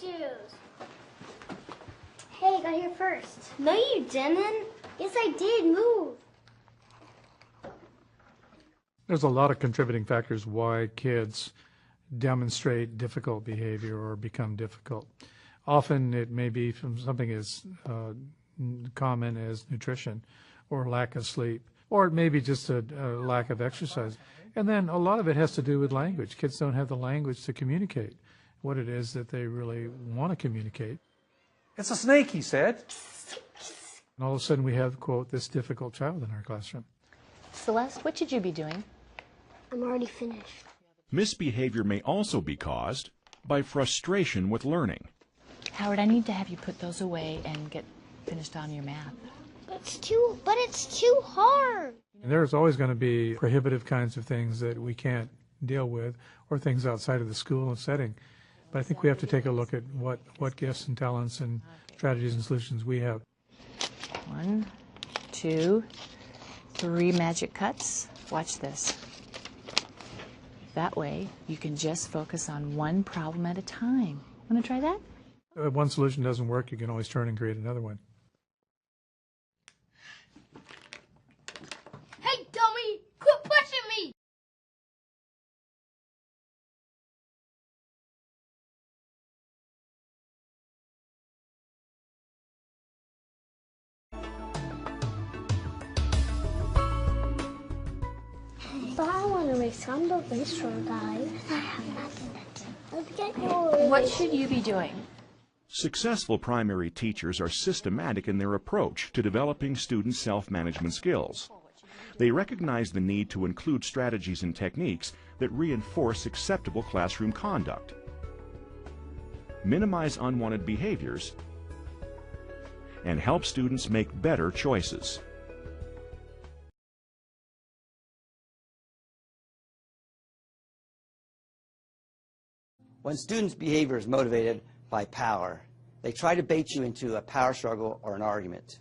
shoes. Hey, I got here first. No, you didn't. Yes, I did. Move. There's a lot of contributing factors why kids demonstrate difficult behavior or become difficult. Often it may be from something as common as nutrition or lack of sleep, or it may be just a lack of exercise. And then a lot of it has to do with language. Kids don't have the language to communicate what it is that they really want to communicate. It's a snake, he said. And all of a sudden we have, quote, this difficult child in our classroom. Celeste, what should you be doing? I'm already finished. Misbehavior may also be caused by frustration with learning. Howard, I need to have you put those away and get finished on your math. It's too hard. And there's always going to be prohibitive kinds of things that we can't deal with, or things outside of the school and setting. But I think we have to take a look at what gifts and talents and strategies and solutions we have. 1, 2, 3 magic cuts. Watch this. That way, you can just focus on one problem at a time. Want to try that? If one solution doesn't work, you can always turn and create another one. Hey, dummy! Quit pushing me! But I want to race. I'm the racer guy. I have nothing to do. Let's get yours. What should you be doing? Successful primary teachers are systematic in their approach to developing students' self-management skills. They recognize the need to include strategies and techniques that reinforce acceptable classroom conduct, minimize unwanted behaviors, and help students make better choices. When students' behavior is motivated by power, they try to bait you into a power struggle or an argument.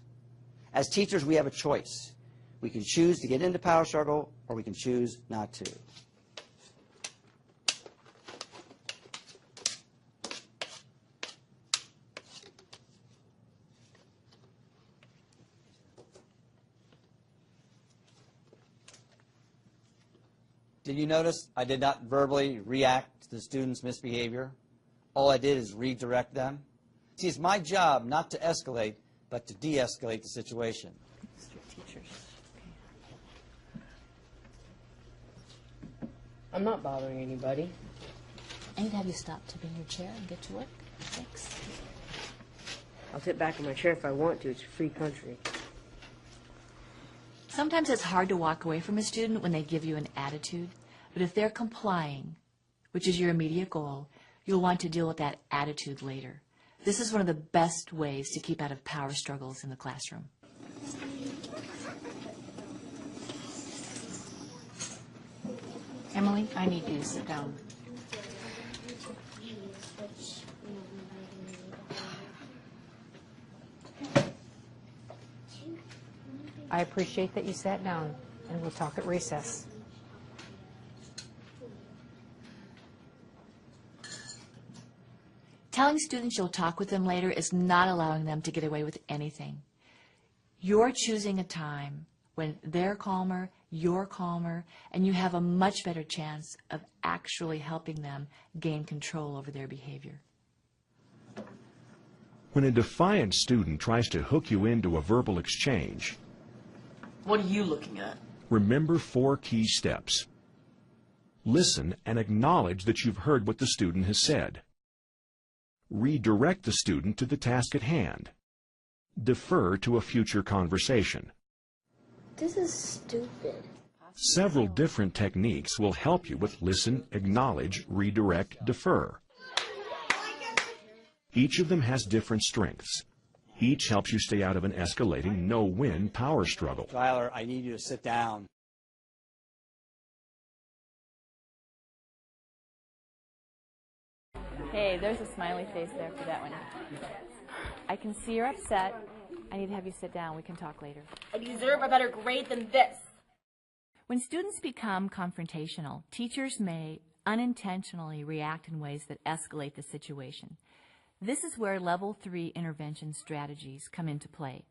As teachers, we have a choice. We can choose to get into power struggle, or we can choose not to. Did you notice I did not verbally react to the students' misbehavior? All I did is redirect them. See, it's my job not to escalate, but to de-escalate the situation. I'm not bothering anybody. I need to have you stop tipping your chair and get to work. Thanks. I'll sit back in my chair if I want to. It's a free country. Sometimes it's hard to walk away from a student when they give you an attitude, but if they're complying, which is your immediate goal, you'll want to deal with that attitude later. This is one of the best ways to keep out of power struggles in the classroom. Emily, I need you to sit down. I appreciate that you sat down, and we'll talk at recess. Telling students you'll talk with them later is not allowing them to get away with anything. You're choosing a time when they're calmer, you're calmer, and you have a much better chance of actually helping them gain control over their behavior. When a defiant student tries to hook you into a verbal exchange, what are you looking at? Remember 4 key steps. Listen and acknowledge that you've heard what the student has said. Redirect the student to the task at hand. Defer to a future conversation. This is stupid. Several different techniques will help you with listen, acknowledge, redirect, defer. Each of them has different strengths. Each helps you stay out of an escalating, no-win power struggle. Tyler, I need you to sit down. Hey, there's a smiley face there for that one. I can see you're upset. I need to have you sit down. We can talk later. I deserve a better grade than this. When students become confrontational, teachers may unintentionally react in ways that escalate the situation. This is where Level 3 intervention strategies come into play.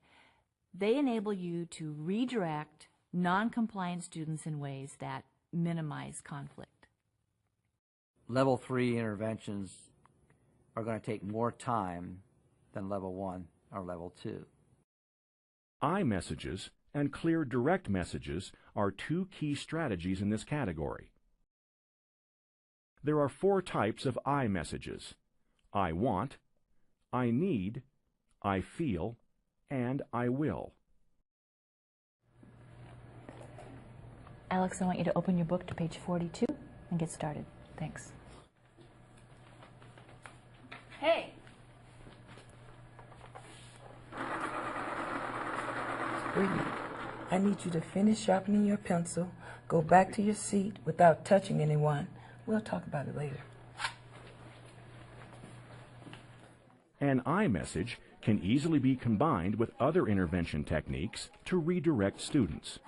They enable you to redirect non-compliant students in ways that minimize conflict. Level 3 interventions are going to take more time than Level 1 or Level 2. iMessages and clear direct messages are two key strategies in this category. There are 4 types of iMessages: I want, I need, I feel, and I will. Alex, I want you to open your book to page 42 and get started. Thanks. Hey. Sweetie, I need you to finish sharpening your pencil, go back to your seat without touching anyone. We'll talk about it later. An iMessage can easily be combined with other intervention techniques to redirect students.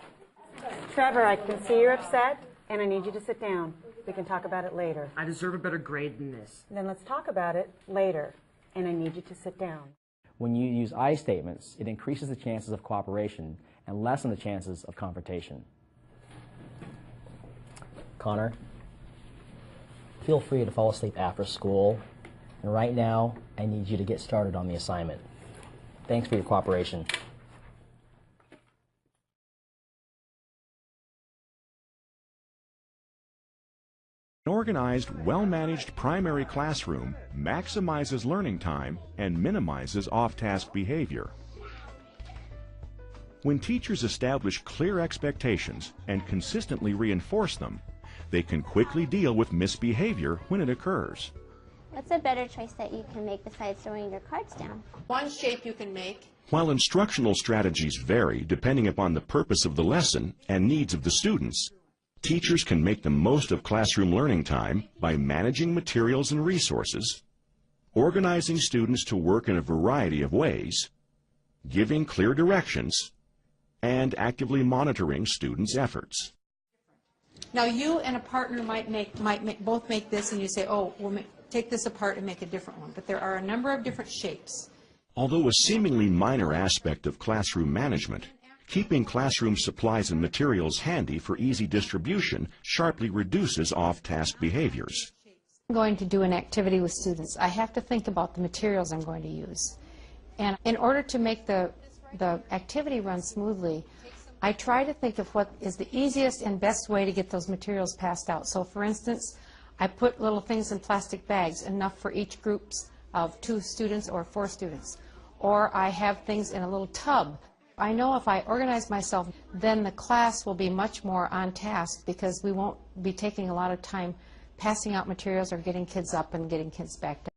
Trevor, I can see you're upset, and I need you to sit down. We can talk about it later. I deserve a better grade than this. Then let's talk about it later, and I need you to sit down. When you use I statements, it increases the chances of cooperation and lessens the chances of confrontation. Connor, feel free to fall asleep after school, and right now I need you to get started on the assignment. Thanks for your cooperation. An organized, well-managed primary classroom maximizes learning time and minimizes off-task behavior. When teachers establish clear expectations and consistently reinforce them, they can quickly deal with misbehavior when it occurs. What's a better choice that you can make besides throwing your cards down? One shape you can make. While instructional strategies vary depending upon the purpose of the lesson and needs of the students, teachers can make the most of classroom learning time by managing materials and resources, organizing students to work in a variety of ways, giving clear directions, and actively monitoring students' efforts. Now you and a partner might both make this, and you say, oh, we'll take this apart and make a different one. But there are a number of different shapes. Although a seemingly minor aspect of classroom management, keeping classroom supplies and materials handy for easy distribution sharply reduces off-task behaviors. I'm going to do an activity with students. I have to think about the materials I'm going to use. And in order to make the activity run smoothly, I try to think of what is the easiest and best way to get those materials passed out. So for instance, I put little things in plastic bags, enough for each group of 2 students or 4 students. Or I have things in a little tub. I know if I organize myself, then the class will be much more on task because we won't be taking a lot of time passing out materials or getting kids up and getting kids back down.